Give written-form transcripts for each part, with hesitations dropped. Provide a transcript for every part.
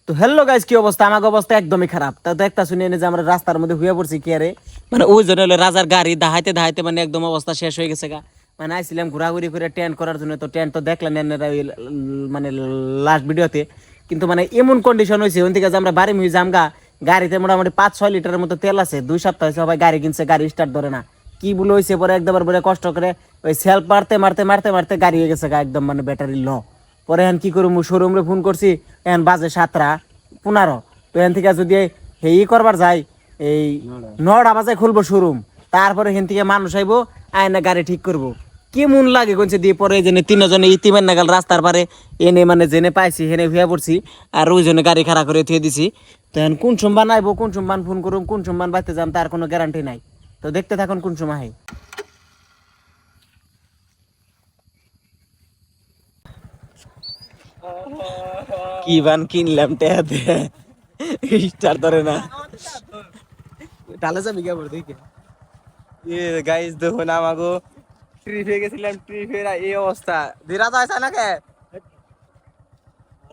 তো hello guys, কি অবস্থা? আমার অবস্থা একদমই খারাপ। তা তো একটা শুনে যে আমরা রাস্তার মধ্যে শুয়ে পড়ছি কি আরে, মানে ওই জন্য হলো রাজার গাড়ি দাহাইতে দাহাইতে মানে একদম অবস্থা শেষ হয়ে গেছে গা। মানে আইছিলাম ঘোরাঘুরি করে টেন্ট করার জন্য, তো টেন্ট তো দেখলেন এনারা ওই মানে লাস্ট ভিডিওতে। কিন্তু মানে এমন কন্ডিশন হয়েছে ওই থেকে যে আমরা বাড়ি মুই জামগা, গাড়িতে মোটামুটি 5-6 লিটারের মতো তেল আছে। 2 সপ্তাহ হয়েছে সবাই গাড়ি কিনছে, গাড়ি স্টার্ট ধরে না। কি বলে হয়েছে পরে একদম বলে কষ্ট করে ওই সেলফ মারতে মারতে মারতে মারতে গাড়ি হয়ে গেছে গা একদম মানে ব্যাটারি ল। পরে এখন কি করবো, শোরুম রে ফোন করছি, এখন বাজে 7:15। তো এখান থেকে যদি হেই করবার যাই, এই 9টা বাজে খুলবো শোরুম, তারপরে এখান থেকে মানুষ আইবো, আয়না গাড়ি ঠিক করবো। কেমন লাগে কোনছে দিয়ে পরে জেনে 3জনে ইতিমের নাগাল রাস্তার পারে এনে মানে জেনে পাইছি হেনে হইয়া পড়ছি। আর ওই জন্য গাড়ি খাড়া করে থুয়ে দিছি। তো এখন কোন সম্মান আইবো, কোন সম্মান ফোন করুম, কোন সম্মান বাইতে যাম, তার কোনো গ্যারান্টি নাই। তো দেখতে থাকুন কোন সময় হয়। কি বান কিনলাম টেহাতে স্টার ধরে না, টালে যাবি কে বড় দেখে। গাইস দেখুন আমাগো ট্রিপে গেছিলাম, ট্রিপের এই অবস্থা। ধীরা যাইছে না কে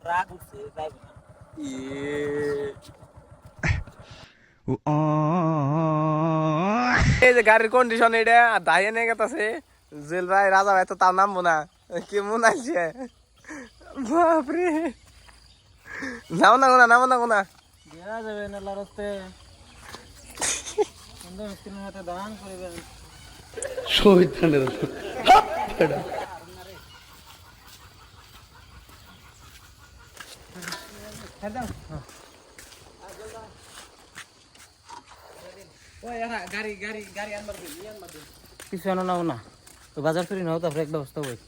রাগ উঠছে যাইব না। এই যে গাড়ির কন্ডিশন এটা দাঁড়িয়ে নিয়ে গেছে জেল ভাই, রাজা ভাই তো তার নামবো না, কেমন আছে বাপরে। নামো না গোনা, নামো না গোনা। দেয়া যাবে না লারস্তে সুন্দর মিস্ত্রির হাতে দান করিবেন। কিছু আনো নাও না, তো বাজার করি নাও, তারপরে এক ব্যবস্থা হই।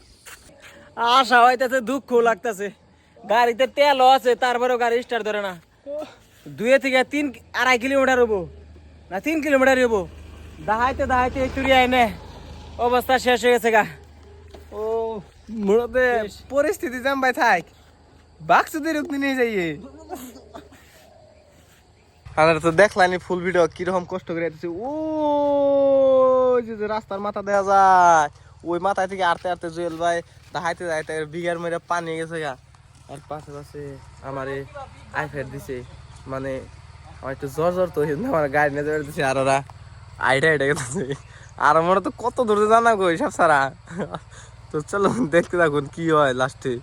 আশা হইতেছে, দুঃখ লাগতেছে। গাড়িতে তেলও আছে, তারপরেও গাড়ি স্টার্ট ধরে না। 2 থেকে 3 2.5 কিলোমিটার হবো না, 3 কিলোমিটার হবো। দাহাইতে দাহাইতে চুরি আইনে অবস্থা শেষ হয়ে গেছে গা। ও মুড়তে পরিস্থিতি জাম ভাই থাক, বাক্সদের রূপ নিয়ে যাইয়ে। আমরা তো দেখলানি ফুল ভিডিও কিরকম কষ্ট করে যাচ্ছে। ও যে রাস্তার মাথা দেখা যায়, ওই মাথায় থেকে আটতে আটতে জুয়েল ভাই দাহাইতে দাহাইতে বিঘার মেরে পানি গেছে গা। আর পাশে পাশে আমার আইফের দিছে, মানে আমার একটু জ্বর জ্বর তো আমার গাড়ি নিয়ে যাবে দিছে। আর ওরা আইটা আইটা গেছে। আর মনে তো কত দূরে জানা গো সব সারা। তো চলো দেখতে থাকুন কি হয় লাস্টে।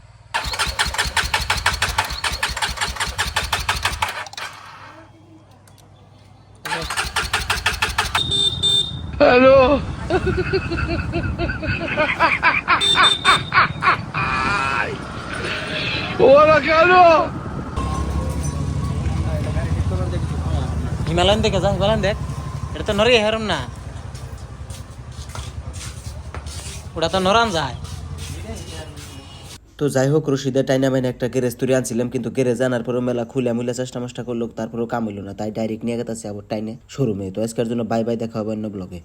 হ্যালো ওরা কেন হিমালয়ান দেখে যা, হিমালয়ান দেখ। এটা তো নরে হেরম না, ওটা তো নরান যায়। তো যাই হোক, রশিদের টাইনা মাইনে একটা গ্যারেজ তুলে আনছিলাম, কিন্তু গ্যারেজ আনার পরেও মেলা খুলে মুলে চেষ্টা মাস্টা করলো, তারপরেও কাম হইলো না। তাই ডাইরেক্ট নিয়ে গেছে আবার টাইনে শোরুমে। তো আজকের জন্য বাই বাই, দেখা হবে অন্য ব্লগে।